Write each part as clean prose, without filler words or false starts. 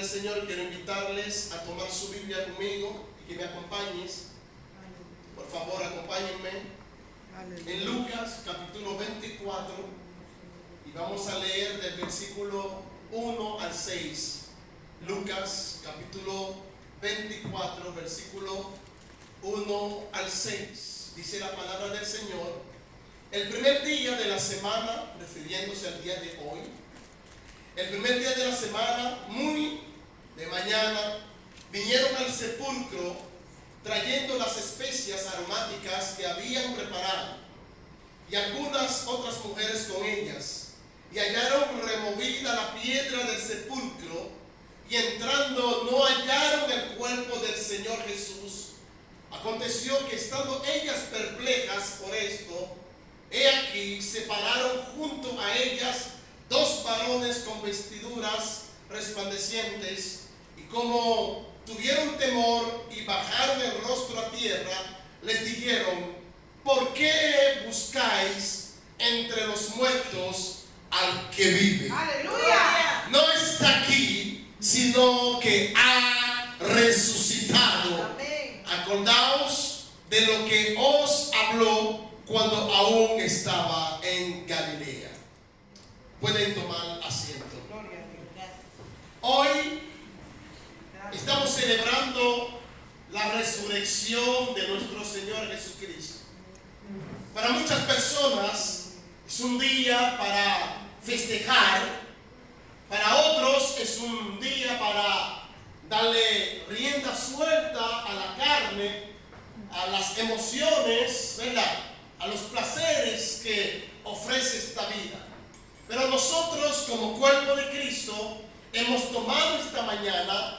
del Señor, quiero invitarles a tomar su Biblia conmigo y que me acompañes. Por favor, acompáñenme en Lucas capítulo 24 y vamos a leer del versículo 1 al 6. Lucas capítulo 24, versículo 1 al 6. Dice la palabra del Señor: el primer día de la semana, refiriéndose al día de hoy, el primer día de la semana, muy de mañana, vinieron al sepulcro trayendo las especias aromáticas que habían preparado, y algunas otras mujeres con ellas, y hallaron removida la piedra del sepulcro, y entrando no hallaron el cuerpo del Señor Jesús. Aconteció que estando ellas perplejas por esto, he aquí se pararon junto a ellas dos varones con vestiduras resplandecientes, y como tuvieron temor y bajaron el rostro a tierra, les dijeron: ¿por qué buscáis entre los muertos al que vive? ¡Aleluya! No está aquí, sino que ha resucitado. Amén. Acordaos de lo que os habló cuando aún estaba en Galilea. Pueden tomar asiento. Hoy estamos celebrando la resurrección de nuestro Señor Jesucristo. Para muchas personas es un día para festejar, para otros es un día para darle rienda suelta a la carne, a las emociones, ¿verdad?, a los placeres que ofrece esta vida. Pero nosotros, como cuerpo de Cristo, hemos tomado esta mañana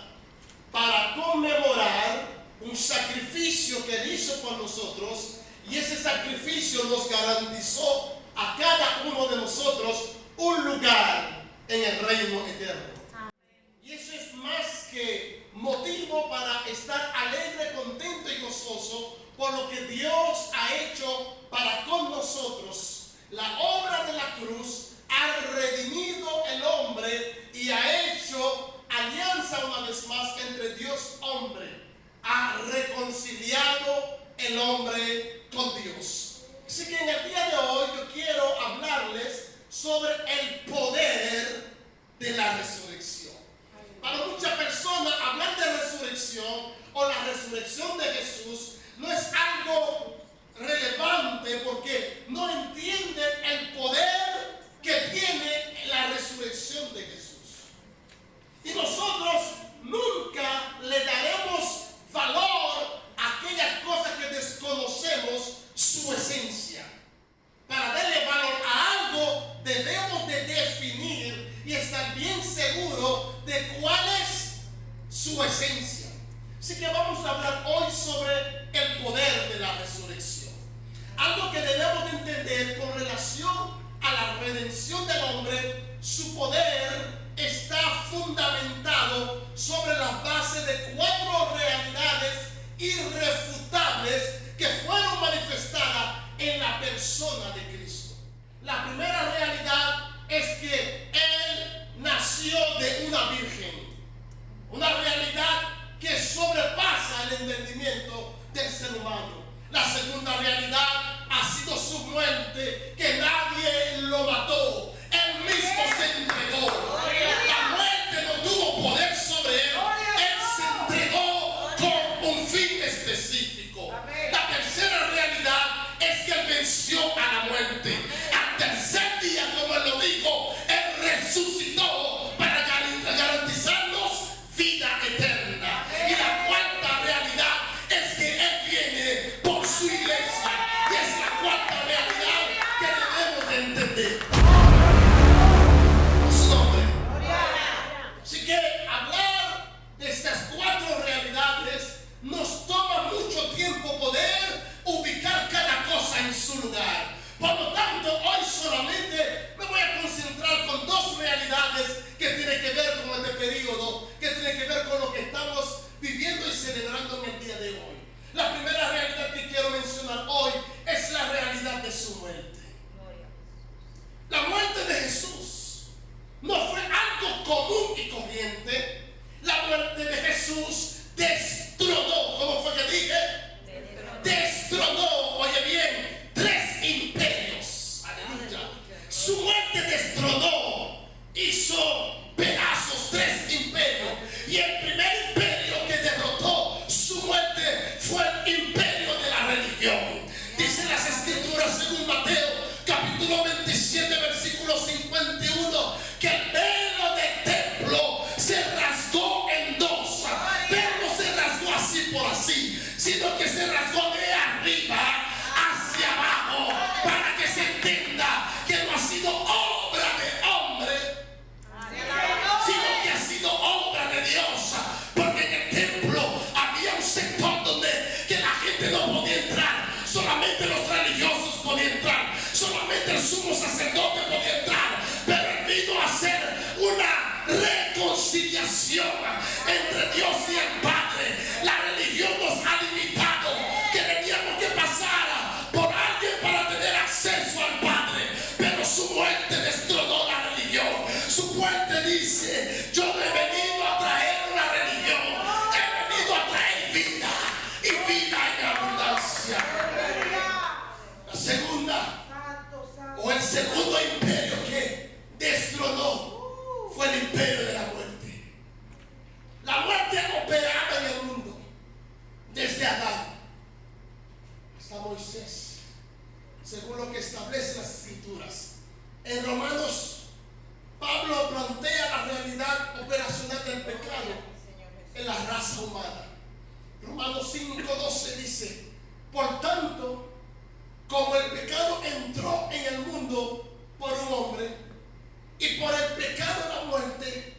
para conmemorar un sacrificio que Él hizo por nosotros, y ese sacrificio nos garantizó a cada uno de nosotros un lugar en el reino eterno. Y eso es más que motivo para estar alegre, contento y gozoso por lo que Dios ha hecho para con nosotros. La obra de la cruz ha redimido el hombre y ha hecho alianza una vez más entre Dios y hombre. Ha reconciliado el hombre con Dios. Así que en el día de hoy yo quiero hablarles sobre el poder de la resurrección. Para muchas personas hablar de resurrección o la resurrección de Jesús no es algo relevante porque no entienden el poder que tiene la resurrección de Jesús. Y nosotros nunca le daremos valor a aquellas cosas que desconocemos su esencia. Para darle valor a algo debemos de definir y estar bien seguros de cuál es su esencia. Así que vamos a hablar hoy sobre el poder de la resurrección. Algo que debemos de entender con relación a la redención del hombre: su poder está fundamentado sobre la base de 4 realidades irrefutables que fueron manifestadas en la persona de Cristo. La primera realidad es que Él nació de una virgen, una realidad que sobrepasa el entendimiento del ser humano. La segunda realidad ha sido su muerte, que nadie lo mató, Él mismo se entregó. La muerte no tuvo poder sobre Él, Él se entregó con un fin específico. La tercera realidad es que Él venció a la muerte. Al tercer día, como Él lo dijo, Él resucitó para garantizarnos vida eterna. Y la cuarta realidad es que Él viene por su iglesia. Y es la cuarta realidad que Y el primer imperio que derrotó su muerte fue el imperio de la religión. Dice las escrituras según Mateo capítulo 27 versículo 51 que el velo del templo se rasgó en dos, pero no se rasgó así por así, sino que se rasgó de arriba hacia abajo, para que se entienda que no ha sido obra de hombre, sino que ha sido obra de Dios. Porque en el templo había un sector donde que la gente no podía entrar, solamente los religiosos podían entrar, solamente el sumo sacerdote podía entrar, pero él vino a hacer una reconciliación entre Dios y el Padre. La religión nos ha limitado, que teníamos que pasar por alguien para tener acceso al Padre, pero su muerte destronó la religión. Su muerte dice: yo no he venido a traer una religión, he venido a traer vida y vida en abundancia. La segunda, o el segundo imperio que destronó fue el imperio de la muerte. La muerte operaba en el mundo desde Adán hasta Moisés, según lo que establecen las escrituras. En Romanos, Pablo plantea la realidad operacional del pecado en la raza humana. Romanos 5:12 dice: por tanto, como el pecado entró en el mundo por un hombre, y por el pecado la muerte,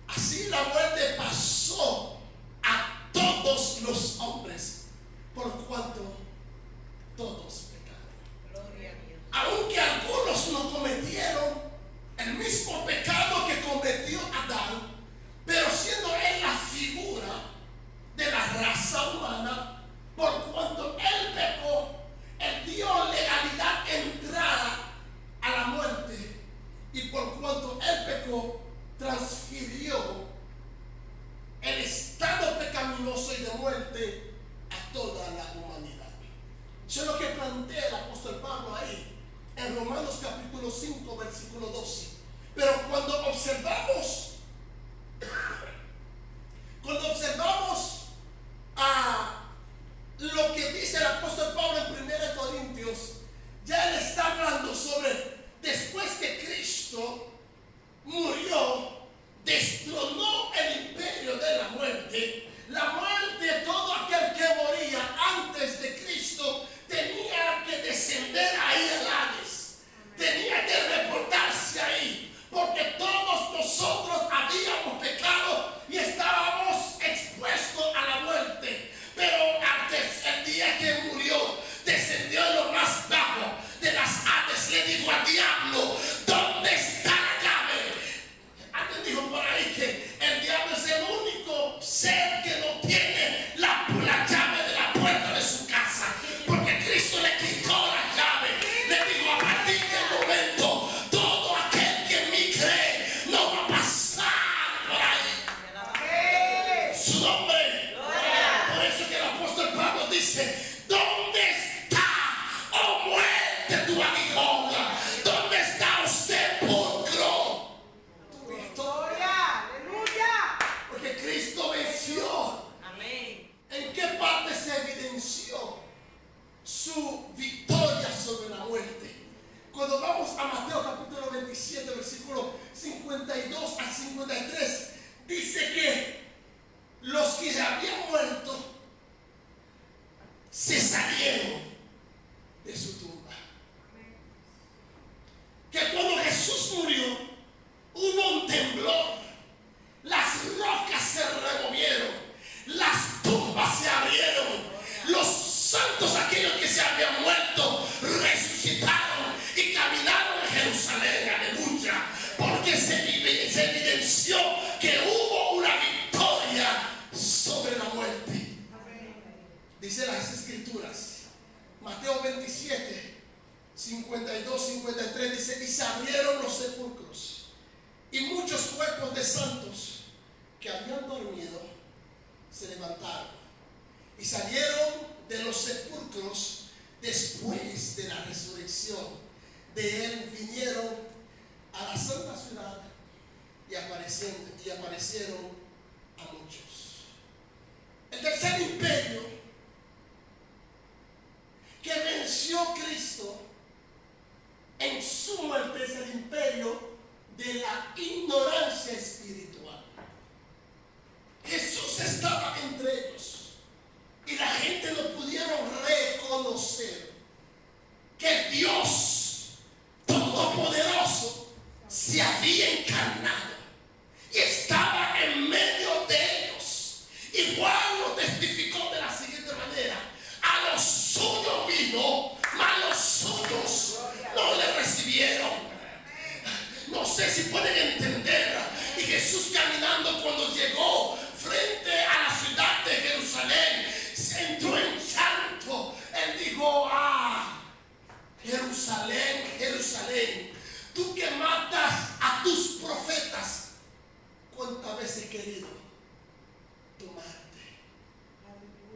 así la muerte pasó a todos los hombres, por cuanto todos pecaron. Aunque algunos no cometieron el mismo pecado que cometió Adán, pero siendo él la figura de la raza humana, por cuanto él pecó, él dio legalidad entrada a la muerte, y por cuanto él pecó, transfirió el estado pecaminoso y de muerte a toda la humanidad. Eso es lo que plantea el apóstol Pablo ahí en Romanos capítulo 5 versículo 12. Pero cuando observamos lo que dice el apóstol Pablo en 1 Corintios, ya él está hablando sobre después que Cristo murió, destronó el imperio de la muerte. La muerte, todo aquel que moría antes de Cristo tenía que descender ahí al Hades, tenía que reportarse ahí, porque todos nosotros habíamos pecado y estábamos expuestos a la muerte. Pero antes, el día que murió, descendió en lo más bajo de las Hades, le dijo al diablo: ¿dónde está la llave? Alguien dijo por ahí que el diablo es el único ser que no tiene la llave de la puerta de su casa, porque Cristo le quitó la llave. Le dijo: a partir del momento, todo aquel que en mí cree no va a pasar por ahí. Su nombre. Por eso que el apóstol Pablo dice: ¿dónde está, oh muerte, tu aguijón? ¿Dónde está, oh sepulcro, tu victoria? ¡Aleluya! Porque Cristo venció. Amén. ¿En qué parte se evidenció su victoria sobre la muerte? Cuando vamos a Mateo capítulo 27 versículo 52 al 53, dice que los que habían muerto se salieron de su tumba. Que cuando Jesús murió, hubo un temblor, las rocas se removieron, las tumbas se abrieron, los santos, aquellos que se habían muerto, resucitaron y caminaron a Jerusalén. Aleluya. Porque se evidenció que hubo una victoria sobre la muerte. Dice las escrituras, Mateo 27, 52, 53, dice: y se abrieron los sepulcros, y muchos cuerpos de santos que habían dormido se levantaron y salieron de los sepulcros después de la resurrección de él, vinieron a la santa ciudad y aparecieron a muchos. estaba entre ellos y la gente no pudieron reconocer que Dios Todopoderoso se había encarnado y estaba en medio de ellos. Y Juan lo testificó de la siguiente manera: a los suyos vino, mas los suyos no le recibieron. No sé si pueden entender. Y Jesús, caminando, cuando llegó frente a la ciudad de Jerusalén, se entró en llanto. Él dijo: Jerusalén, Jerusalén, tú que matas a tus profetas, ¿cuántas veces he querido tomarte?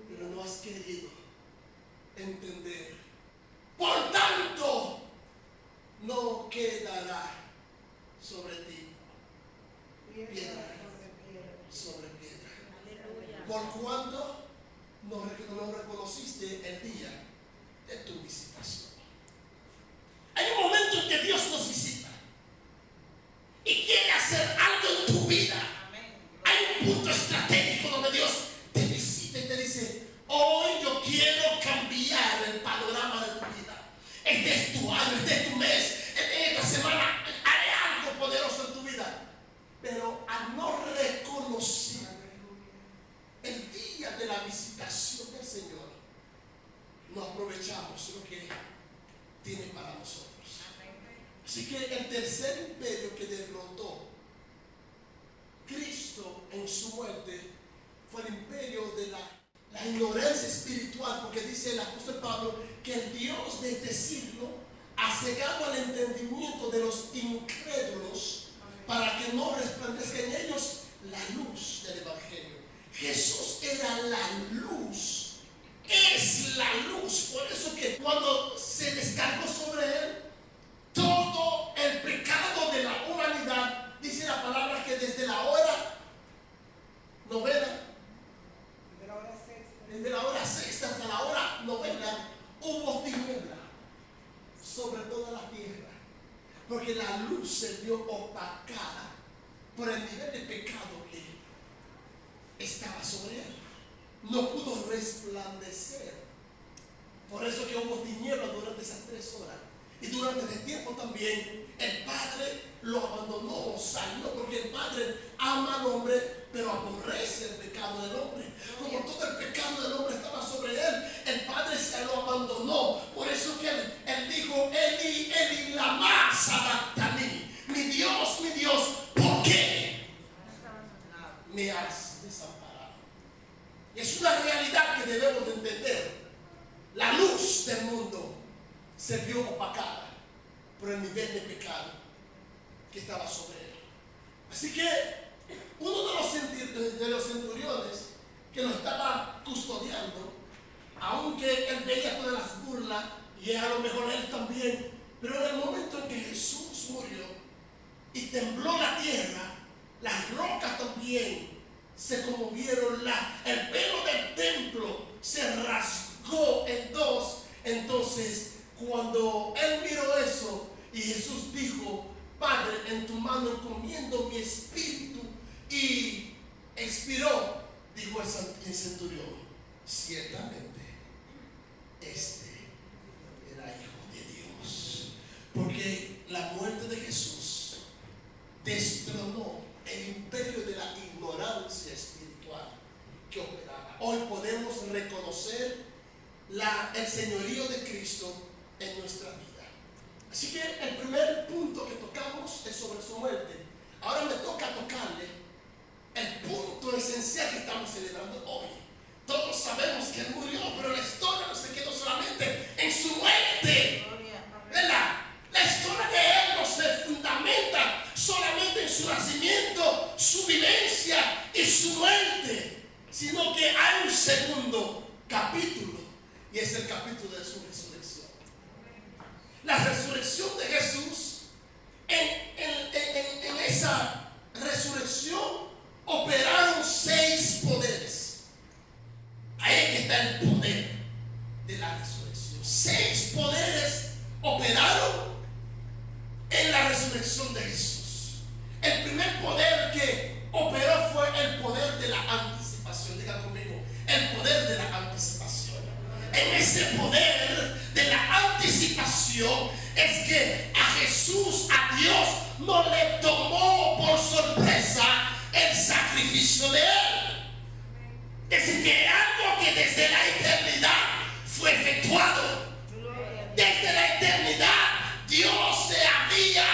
Pero no has querido entender. Por tanto, no quedará sobre ti piedra sobre piedra. Por cuanto no reconociste el día de tu visitación. Hay un momento en que Dios nos visita y quiere hacer algo en tu vida. Hay un punto estratégico donde Dios te visita y te dice: hoy yo quiero cambiar el panorama de tu vida. Este es tu año, este es tu mes, esta semana haré algo poderoso en tu vida. Pero al no reconocer el día de la visitación del Señor, no aprovechamos lo que tiene para nosotros. Así que el tercer imperio que derrotó Cristo en su muerte fue el imperio de la ignorancia espiritual, porque dice el apóstol Pablo que el Dios de este siglo ha cegado el entendimiento de los incrédulos para que no resplandezca en ellos la luz del Evangelio. Jesús era la luz, es la luz. Por eso que cuando se descargó sobre él todo el pecado de la humanidad, dice la palabra que desde la hora novena, desde la hora sexta hasta la hora novena, hubo tiniebla sobre toda la tierra, porque la luz se vio opacada por el nivel de pecado que estaba sobre él. No pudo resplandecer. Por eso que hubo tinieblas durante esas 3 horas. Y durante ese tiempo también el Padre lo abandonó, salió, porque el Padre ama al hombre, pero aborrece el pecado del hombre. Como todo el pecado del hombre estaba sobre él, el Padre se lo abandonó. Por eso que él dijo: Eli, Eli, lama sabactani. Mi Dios, ¿por qué me has desamparado? Es una realidad que debemos de entender. La luz del mundo se vio opacada por el nivel de pecado que estaba sobre él. Así que uno de los centuriones que lo estaba custodiando, aunque él veía todas las burlas, y a lo mejor él también, pero en el momento en que Jesús murió y tembló la tierra, las rocas también se conmovieron, el velo del templo se rasgó en dos. Entonces, cuando él miró eso y Jesús dijo: Padre, en tu mano encomiendo mi espíritu, y expiró, dijo el centurión: ciertamente este era hijo de Dios. Porque la muerte de Jesús destronó el imperio de la ignorancia espiritual que operaba. Hoy podemos reconocer el señorío de Cristo en nuestra vida. Así que el primer punto que tocamos es sobre su muerte. Ahora me toca tocarle el punto esencial que estamos celebrando hoy. Todos sabemos que él murió, pero la historia no se quedó solamente en su muerte, ¿verdad? La historia de él no se fundamenta solamente en su nacimiento, su vivencia y su muerte, sino que hay un segundo capítulo, y es el capítulo de su resurrección. La resurrección de Jesús, en esa resurrección operaron 6 poderes. Ahí está el poder de la resurrección. 6 poderes operaron en la resurrección de Jesús. El primer poder que operó fue el poder de la anticipación. Es que algo que desde la eternidad fue efectuado. Desde la eternidad Dios se había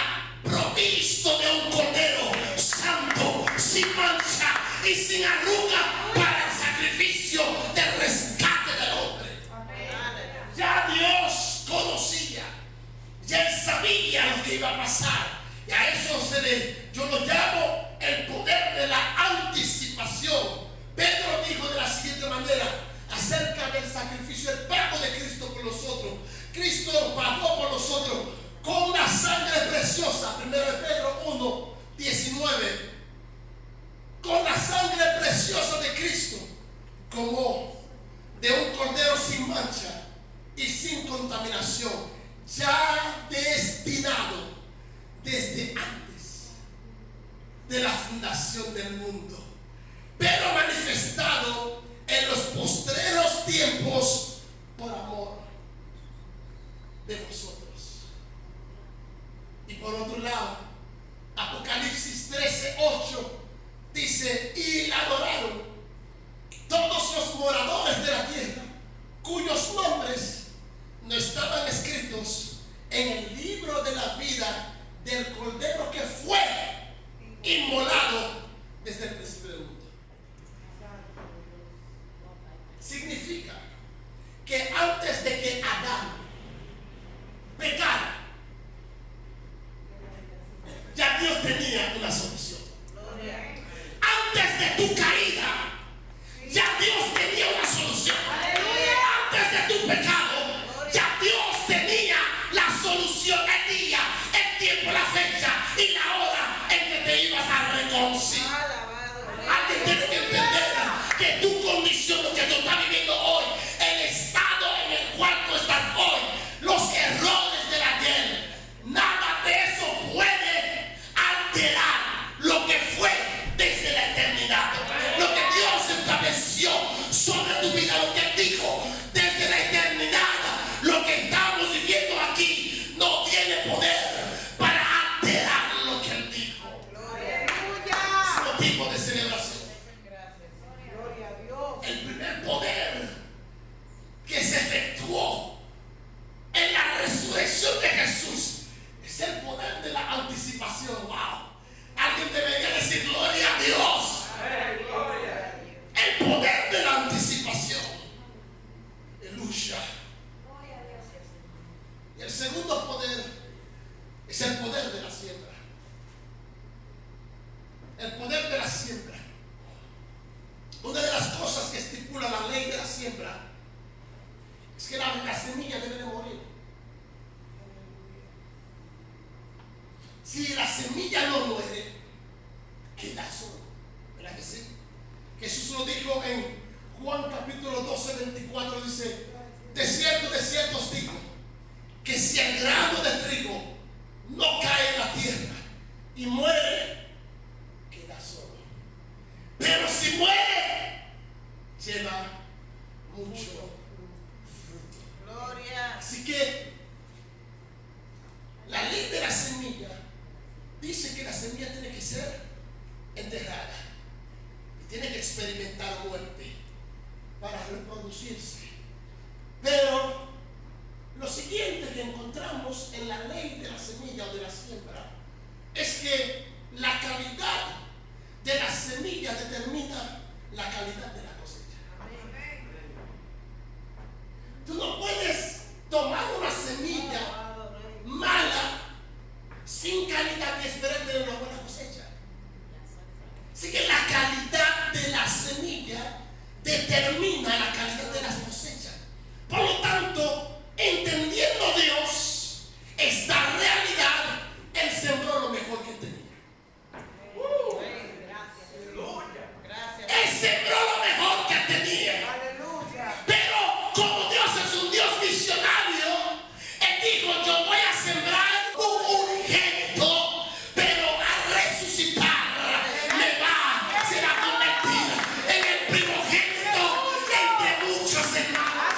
provisto de un cordero santo, sin mancha y sin arruga para el sacrificio del rescate del hombre. Ya Dios conocía, ya Él sabía lo que iba a pasar. Y a eso yo lo llamo el poder de la anticipación. Pedro dijo de la siguiente manera acerca del sacrificio, el pago de Cristo por nosotros. Cristo pagó por nosotros con una sangre preciosa. 1 Pedro 1, 19. Con la sangre preciosa de Cristo, como de un cordero sin mancha y sin contaminación, ya destinado desde antes de la fundación del mundo, pero manifestado en los postreros tiempos por amor de vosotros. Y por otro lado, Apocalipsis 13:8 dice: y la adoraron todos los moradores de la tierra, cuyos nombres no estaban escritos en el libro de la vida del cordero que fue inmolado desde el principio del mundo. Significa que antes de que Adán pecara, ya Dios tenía una solución. Antes de tu caída, ya Dios tenía una solución. Antes de tu pecado, ya Dios tenía la solución, el día, el tiempo, la fecha y la hora en que te ibas a reconciliar. Alguien tiene que entender que tu condición, lo que tú estás viviendo hoy, el estado en el cual tú estás hoy, los errores del ayer, nada de eso puede alterar lo que fue desde la eternidad. Lo que Dios estableció sobre tu vida, lo que dijo desde la eternidad, lo que estamos viviendo aquí, no tiene poder para alterar lo que Él dijo. Es un tipo de celebración. El primer poder que se efectuó en la resurrección de Jesús es el poder de la anticipación. ¡Wow! Alguien debería decir gloria a Dios. El poder de la anticipación. Aleluya. Y el segundo poder es el poder de la siembra. El poder de la siembra. Una de las cosas que estipula la ley de la siembra es que la semilla debe de morir. Si la semilla no muere, queda solo. ¿Verdad que sí? Jesús lo dijo en Juan capítulo 12, 24, dice: de cierto os digo, que si el grano de trigo no cae en la tierra y muere, queda solo. Pero si muere, lleva mucho fruto. Gloria. Así que la ley de la semilla dice que la semilla tiene que ser enterrada y tiene que experimentar muerte para reproducirse. Pero lo siguiente que encontramos en la ley de la semilla o de la siembra es que la calidad de la semilla determina la calidad de la cosecha. Tú no puedes tomar una semilla mala sin calidad y esperar tener una buena cosecha. Así que la calidad de la semilla determina la calidad de las cosechas. Por lo tanto, entendiendo Dios esta realidad, Él sembró lo mejor que tenía. Él sembró lo mejor que tenía. Pero como Dios es un Dios visionario, Él dijo: yo voy a sembrar un unigénito, pero a resucitar será convertido en el primogénito entre muchos hermanos.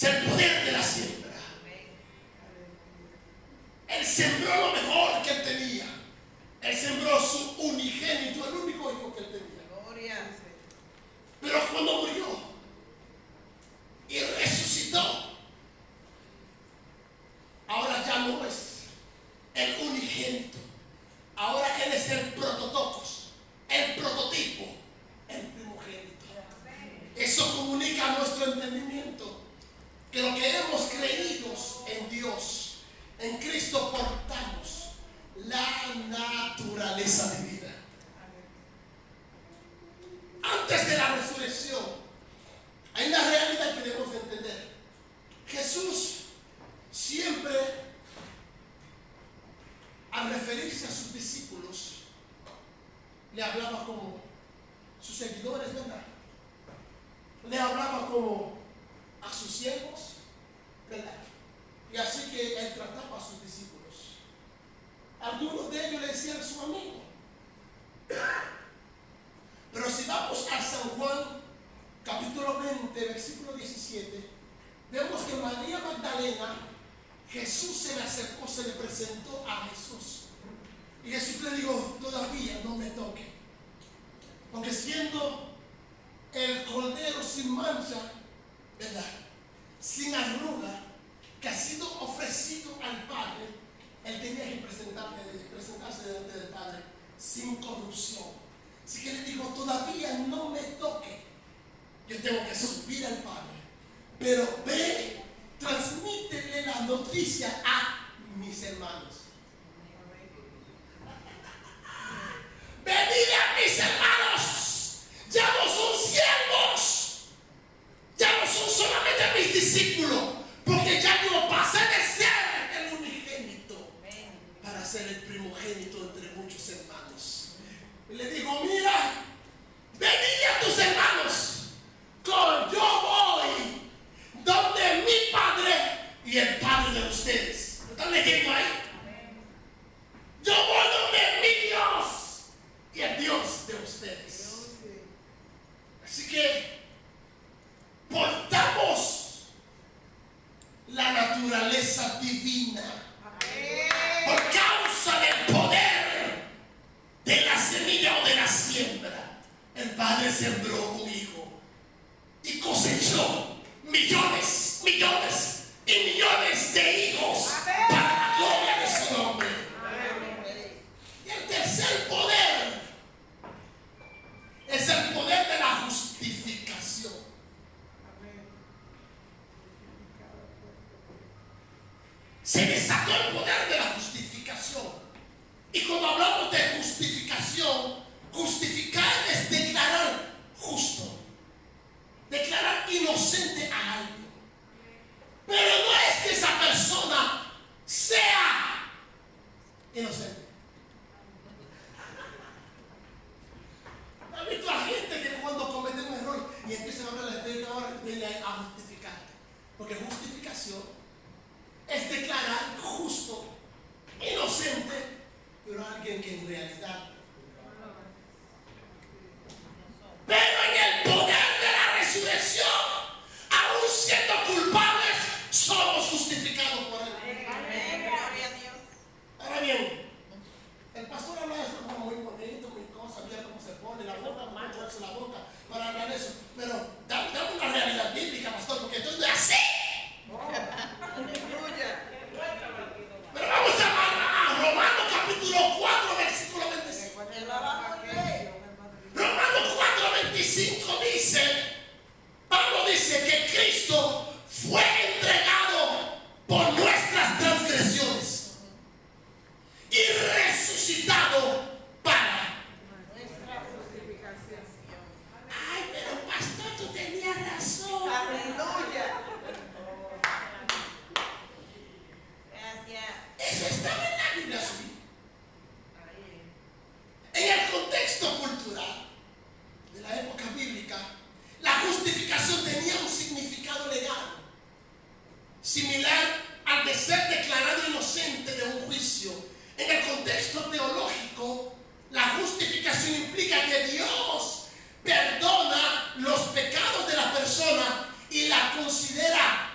Es el poder de la siembra. Él sembró lo mejor que él tenía. Él sembró su unigénito, el único hijo que él tenía. Pero cuando murió y resucitó, ahora ya no es el unigénito. Ahora él es el prototocos, el prototipo, el primogénito. Eso comunica a nuestro entendimiento que lo que hemos creído en Dios, en Cristo, portamos la naturaleza divina. Antes de la resurrección, hay una realidad que debemos entender. Jesús siempre, al referirse a sus discípulos, le hablaba como sus seguidores, ¿verdad? Le hablaba como a sus siervos, ¿verdad? Y así que él trataba a sus discípulos. Algunos de ellos le decían su amigo. Pero si vamos a San Juan, capítulo 20, versículo 17, vemos que María Magdalena, Jesús se le acercó, se le presentó a Jesús. Y Jesús le dijo, todavía no me toque. Porque siendo el cordero sin mancha, ¿verdad?, sin arruga, que ha sido ofrecido al Padre, él tenía que presentarse delante del Padre sin corrupción. Así que le dijo, todavía no me toque. Yo tengo que subir al Padre. Pero ve, transmítele la noticia a mis hermanos. Venid a mis hermanos. Ya no son siervos. Ya no son solamente mis discípulos. Porque ya no pasé de ser el unigénito para ser el primogénito entre muchos hermanos. Y le digo, mira, venid a tus hermanos. Yo voy donde mi Padre y el Padre de ustedes. ¿Me están leyendo ahí? Yo voy donde mi Dios y el Dios de ustedes. Así que portamos la naturaleza divina por causa del poder de la semilla o de la siembra. El Padre sembró un hijo y cosechó millones, millones y millones de hijos para la gloria de su nombre. Y el tercer poder es el poder de la justificación. Se desató el poder de la justificación. Y cuando hablamos de justificación, justificar es declarar justo, declarar inocente a alguien. Pero no es que esa persona sea inocente. ¿Has visto a gente que cuando comete un error y empiezan a hablar de la gente ahora viene a justificar? Porque justificación es declarar justo, inocente, pero alguien que en realidad. Pero en el poder de la resurrección, aún siendo culpables, somos justificados por él. Ahora bien, el pastor habla de eso como muy bonito, muy cosa, mira cómo se pone la boca, cómo se la boca para hablar de eso. Pero dame una realidad bíblica, pastor, porque esto no es así. Pero vamos a Romanos capítulo 4, versículo 25. Romanos 4, 25 dice, Pablo dice que Cristo fue entregado por nuestras transgresiones y resucitado para nuestra justificación. Ay, pero pastor, tú tenías razón. Aleluya. Eso estaba en la Biblia, sí. En el contexto cultural de la época bíblica, la justificación tenía un significado legal similar al de ser declarado inocente de un juicio. En el contexto teológico, la justificación implica que Dios perdona los pecados de la persona y la considera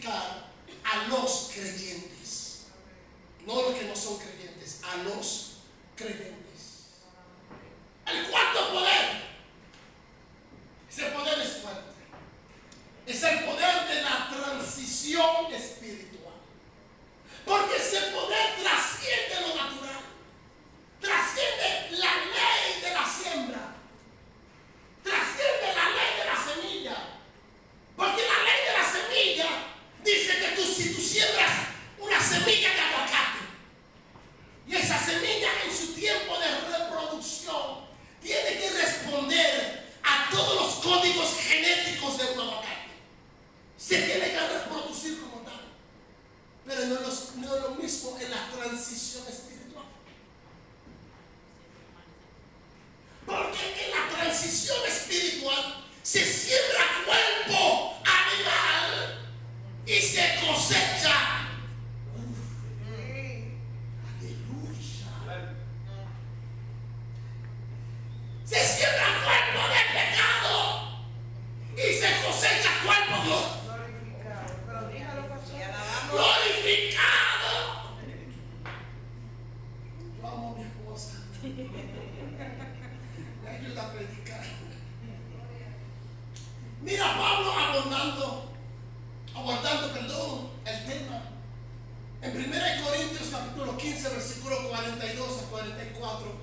predicar a los creyentes. No los que no son creyentes, a los creyentes. El cuarto poder, ese poder es fuerte, es el poder de la transición espiritual. Porque ese poder trasciende lo natural, trasciende la ley de la siembra, trasciende la ley de la semilla. Porque la ley de la semilla dice que si tú siembras una semilla de aguacate y esa semilla en su tiempo de reproducción tiene que responder a todos los códigos genéticos de un aguacate, se tiene que reproducir como tal. Pero no es lo mismo en la transición espiritual. Porque en la transición espiritual se siembra cuerpo animal y se cosecha. Aleluya. Se siembra cuerpo de pecado y se cosecha cuerpo glorificado. Yo amo a mi esposa. Me ayuda a predicar. Mira Pablo abordando el tema en 1 Corintios capítulo 15 versículo 42 a 44.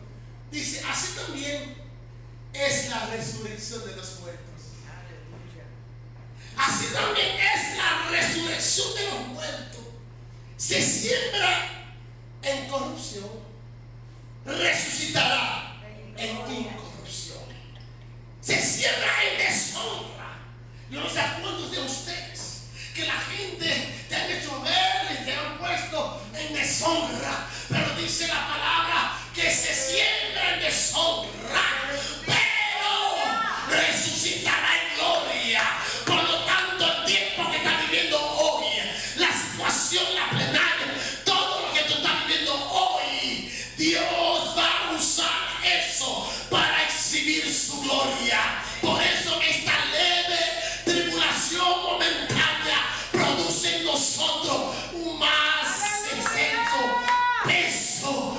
Dice: así también es la resurrección de los muertos. Así también es la resurrección de los muertos. Se siembra en corrupción, resucitará en incorrupción. Se siembra en deshonra. Yo no sé a cuántos de ustedes que la gente te han hecho ver y te han puesto en deshonra, pero dice la palabra que se siembra en deshonra, pero resucitará en gloria. Por lo tanto, el tiempo que estás viviendo hoy, la situación, la plenaria, todo lo que tú estás viviendo hoy, Dios va a usar eso para exhibir su gloria. Por eso esta leve tribulación momentánea produce en nosotros un más excelso peso.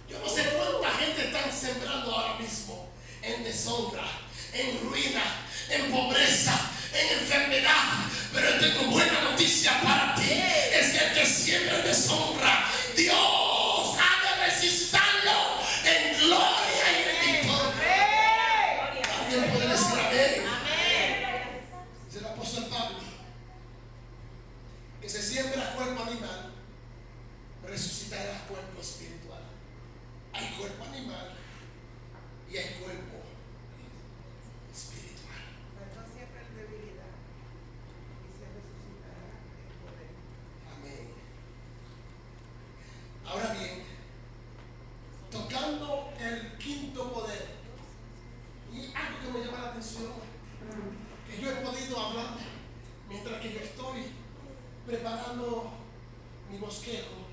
Yo no sé cuánta gente están sembrando ahora mismo en deshonra, en ruina, en pobreza, en enfermedad. Pero tengo buena noticia para ti: es que el que siembra en deshonra, Dios ha de resucitarlo en gloria y en victoria. ¿Alguien puede decir amén? Es el apóstol Pablo. Que se siembra cuerpo animal, resucitará cuerpo espiritual. Hay cuerpo animal y hay cuerpo espiritual. No siempre en debilidad y se resucitará en poder. Amén. Ahora bien, tocando el quinto poder, y algo que me llama la atención, que yo he podido hablar mientras que yo estoy preparando mi bosquejo,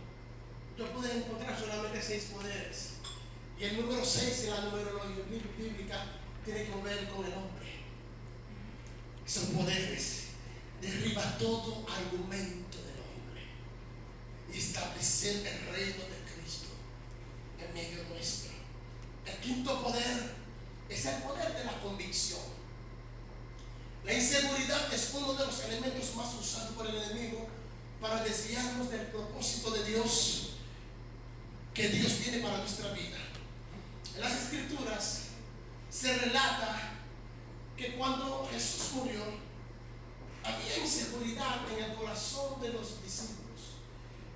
yo pude encontrar solamente 6 poderes. Y el número 6 en la numerología bíblica tiene que ver con el hombre. Esos poderes derriban todo argumento del hombre y establecer el reino de Cristo en medio nuestro. El quinto poder es el poder de la convicción. La inseguridad es uno de los elementos más usados por el enemigo para desviarnos del propósito de Dios que Dios tiene para nuestra vida. En las Escrituras se relata que cuando Jesús murió, había inseguridad en el corazón de los discípulos.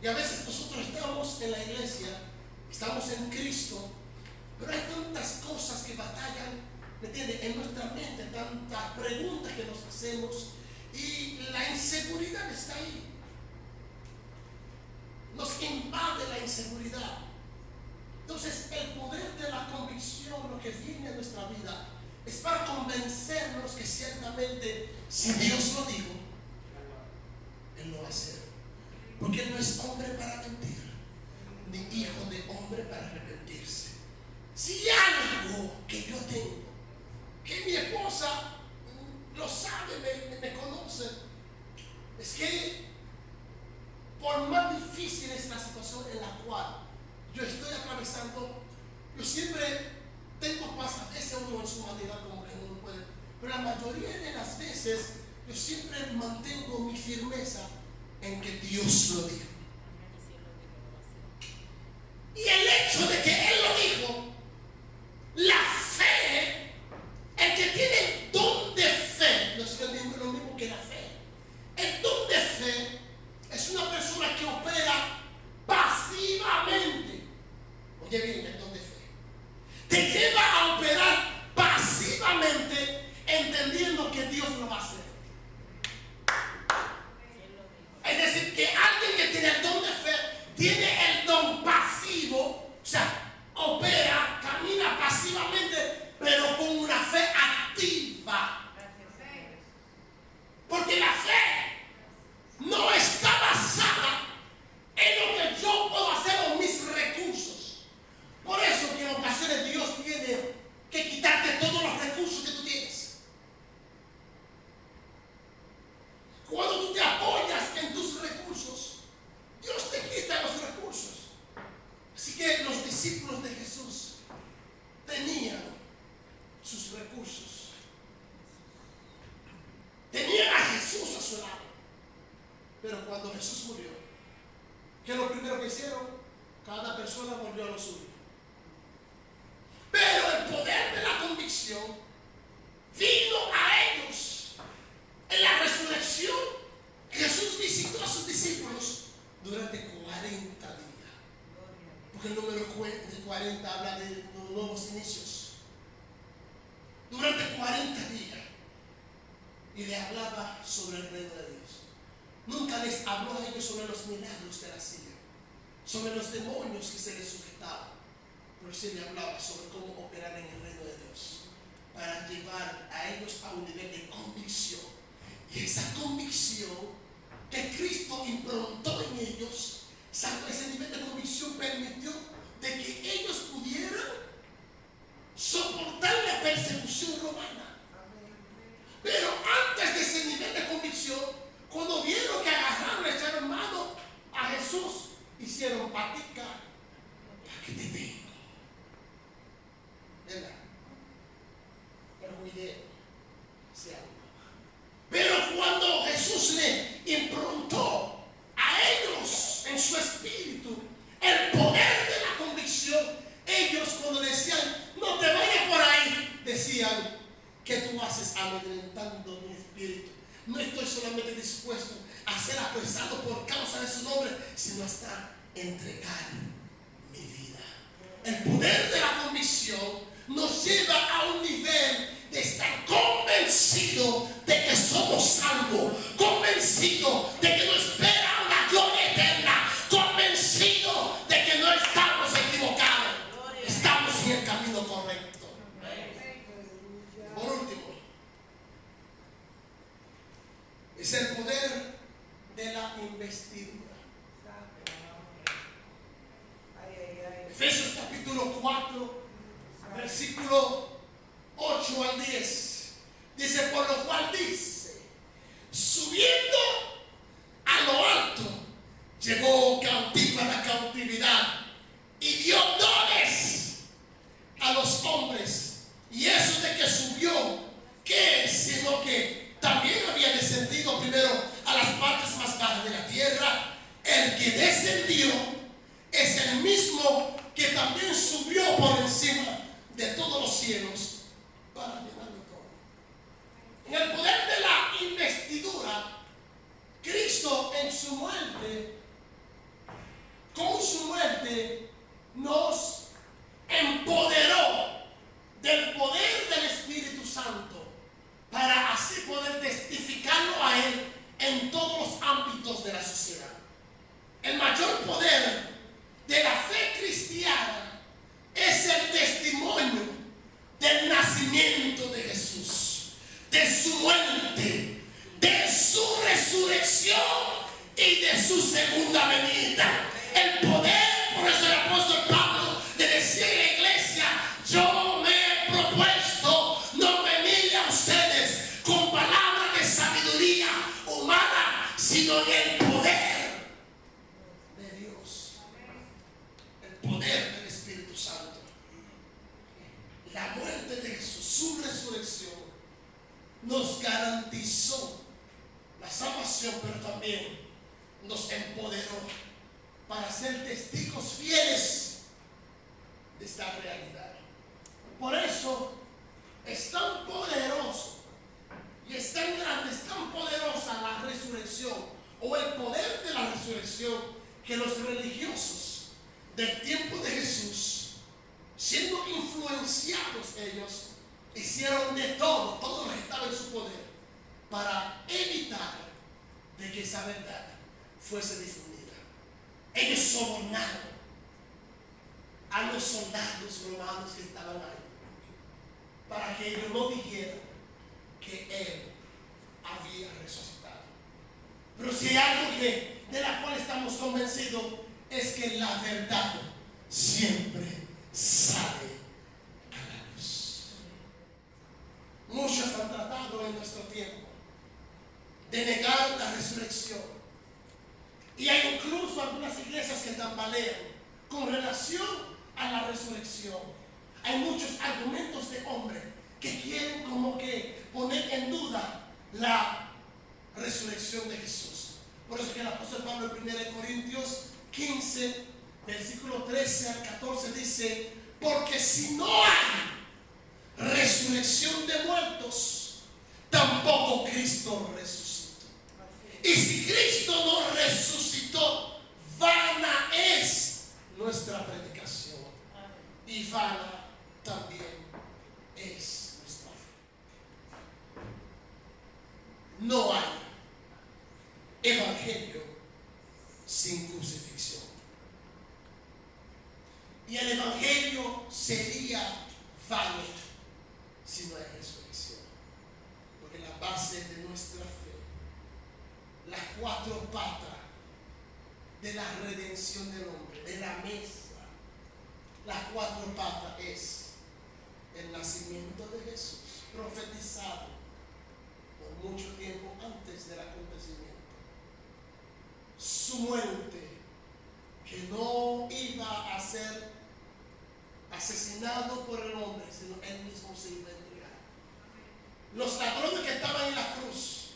Y a veces nosotros estamos en la iglesia, estamos en Cristo, pero hay tantas cosas que batallan, ¿me entiendes?, en nuestra mente, tantas preguntas que nos hacemos, y la inseguridad está ahí. Nos invade la inseguridad. Entonces, el poder de la convicción, lo que viene a nuestra vida, es para convencernos que ciertamente, si Dios lo dijo, Él lo va a hacer. Porque Él no es hombre para mentir, ni hijo de hombre para arrepentirse. Si hay algo que yo tengo, que mi esposa entonces es que por más difícil es la situación en la cual yo estoy atravesando, yo siempre tengo paz. A veces uno en su humanidad como que no puede, pero la mayoría de las veces yo siempre mantengo mi firmeza en que Dios lo dijo. Y el hecho de que Él lo dijo, la fe, el que tiene el don de fe, no es lo mismo que la fe. El don de fe es una persona que opera pasivamente. Oye bien, el don de fe te lleva a operar pasivamente, entendiendo que Dios lo va a hacer. Es decir, que alguien que tiene el don de fe tiene el don pasivo, o sea, opera, camina pasivamente, pero con una fe activa. Porque la fe no está basada en lo que yo puedo hacer con mis recursos. Por eso que en ocasiones Dios tiene que quitarte todos los recursos que tú tienes. Cuando tú te apoyas en tus recursos, Dios te quita los recursos. Así que los discípulos de Jesús tenían sus recursos. Tenían a Jesús a su lado. Pero cuando Jesús murió, ¿qué es lo primero que hicieron? Cada persona volvió a lo suyo. Pero el poder de la convicción vino a ellos. En la resurrección, Jesús visitó a sus discípulos durante 40 días. Porque el número 40 habla de los nuevos inicios. Durante 40 días. Y le hablaba sobre el reino de Dios. Nunca les habló a ellos sobre los milagros de la silla, sobre los demonios que se les sujetaban. Pero sí le hablaba sobre cómo operar en el reino de Dios, para llevar a ellos a un nivel de convicción. Y esa convicción que Cristo implantó en ellos, ese nivel de convicción permitió de que ellos pudieran soportar la persecución romana. Pero antes de ese nivel de convicción, cuando vieron que agarraron, le echaron mano a Jesús, hicieron patica. ¿Para qué te tengo? ¿Verdad? El juidero se habla. Pero cuando Jesús le implantó a ellos en su espíritu el poder de la convicción, ellos cuando decían, no te vayas por ahí, decían, ¿qué tú haces amedrentando mi espíritu? No estoy solamente dispuesto a ser apresado por causa de su nombre, sino hasta entregar mi vida. El poder de la convicción nos lleva a un nivel de estar convencido de que somos salvos, convencido de que nos espera una gloria eterna, convencido de que no estamos equivocados, estamos en el camino correcto. Por último, es el poder de la investidura. Efesios capítulo 4, versículo 8 al 10. Dice, por lo cual dice, subiendo a lo alto, llevó cautiva la cautividad y dio dones a los hombres. Y eso de que subió, ¿qué es? Sino que también había descendido primero a las partes más bajas de la tierra. El que descendió es el mismo que también subió por encima de todos los cielos para llenarlo todo. En el poder de la investidura, Cristo en su muerte, con su muerte, nos empoderó del poder del Espíritu Santo para así poder testificarlo a Él en todos los ámbitos de la sociedad. El mayor poder de la fe cristiana es el testimonio del nacimiento de Jesús, de su muerte, de su resurrección y de su segunda venida. El poder, por eso el apóstol Pablo le decía a la iglesia, yo me he propuesto no venirle a ustedes con palabras de sabiduría, sino en el poder de Dios, el poder del Espíritu Santo. La muerte de Jesús, su resurrección, nos garantizó la salvación, pero también nos empoderó para ser testigos fieles de esta realidad. Por eso es tan poderoso y es tan grande, es tan poderosa la resurrección o el poder de la resurrección, que los religiosos del tiempo de Jesús, siendo influenciados ellos, hicieron de todo lo que estaba en su poder para evitar de que esa verdad fuese difundida. Ellos sobornaron a los soldados romanos que estaban ahí para que ellos no dijeran que Él había resucitado. Pero si hay algo de la cual estamos convencidos, es que la verdad siempre sale a la luz. Muchos han tratado en nuestro tiempo de negar la resurrección, y hay incluso algunas iglesias que tambalean con relación a la resurrección. Hay muchos argumentos de hombre que quieren como que poner en duda la resurrección de Jesús. Por eso que el apóstol Pablo en 1 Corintios 15, versículo 13 al 14 dice: porque si no hay resurrección de muertos, tampoco Cristo resucitó. Y si Cristo no resucitó, vana es nuestra predicación, y vana también es nuestra fe. No hay evangelio sin crucifixión. Y el evangelio sería vano si no hay resurrección. Porque la base de nuestra fe, las cuatro patas de la redención del hombre, de la mesa, las cuatro patas es el nacimiento de Jesús, profetizado por mucho tiempo antes del acontecimiento. Su muerte, que no iba a ser asesinado por el hombre, sino él mismo se iba a entregar. Los ladrones que estaban en la cruz,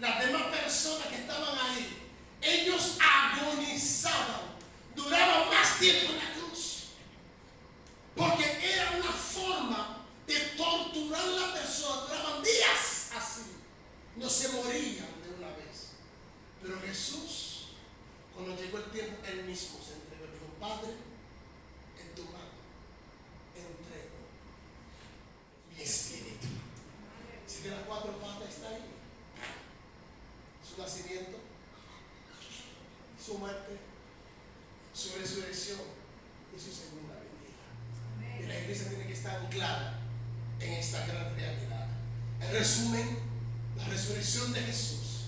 las demás personas que estaban ahí, ellos agonizaban, duraban más tiempo en la cruz, porque era una forma de torturar a la persona. Duraban días así, no se morían de una vez. Pero Jesús, cuando llegó el tiempo, él mismo se entregó. Dijo: Padre, en tu mano entrego mi espíritu. Así que las cuatro patas están ahí: su nacimiento, su muerte, su resurrección y su segunda venida. Y la iglesia tiene que estar anclada en esta gran realidad. En resumen, la resurrección de Jesús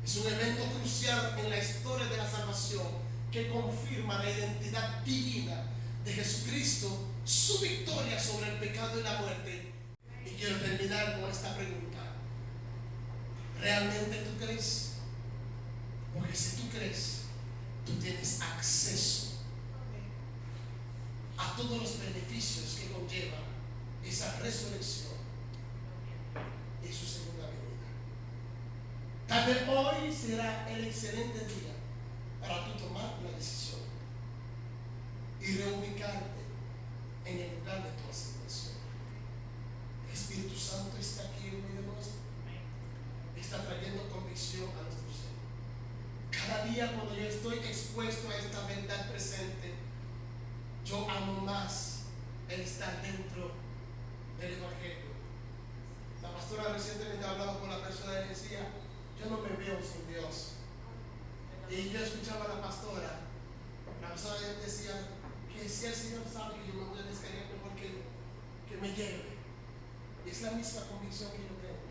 es un evento crucial en la historia de la salvación que confirma la identidad divina de Jesucristo, su victoria sobre el pecado y la muerte. Y quiero terminar con esta pregunta: ¿realmente tú crees? Porque si tú crees, tú tienes acceso a todos los beneficios que conlleva esa resurrección y su segunda venida. Tal vez hoy será el excelente día para tú tomar una decisión y reubicarte en el lugar de tu asignación. El Espíritu Santo está aquí en medio nuestro, está trayendo convicción a nuestro ser. Cada día cuando yo estoy expuesto a esta verdad presente, yo amo más el estar dentro del Evangelio. La pastora recientemente hablaba con la persona y decía: yo no me veo sin Dios. Y yo escuchaba a la pastora decía que si el Señor sabe que yo me voy a descargar, mejor que me lleve. Y es la misma convicción que yo tengo.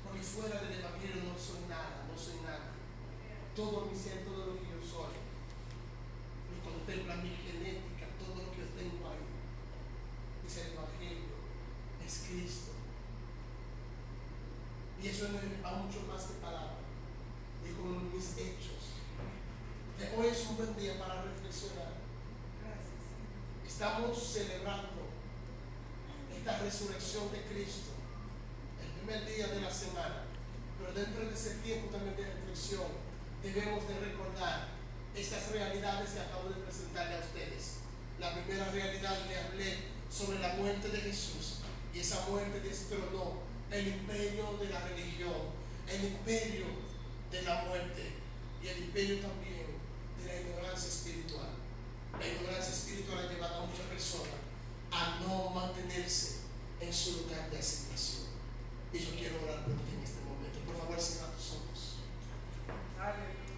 Porque fuera del Evangelio no soy nada, no soy nada. Todo mi ser, todo lo que yo soy, lo contempla mi genética, todo lo que yo tengo ahí. Dice el Evangelio, es Cristo. Y eso va mucho más que palabras. y con mis hechos. Que hoy es un buen día para reflexionar. Gracias, Señor. Estamos celebrando esta resurrección de Cristo, el primer día de la semana, pero dentro de ese tiempo también de reflexión debemos de recordar estas realidades que acabo de presentarle a ustedes. La primera realidad le hablé sobre la muerte de Jesús, y esa muerte destronó el imperio de la religión, el imperio de la muerte y el imperio también de la ignorancia espiritual. La ignorancia espiritual ha llevado a muchas personas a no mantenerse en su lugar de asignación. Y yo quiero orar por ti en este momento. Por favor, cierra tus ojos. Aleluya.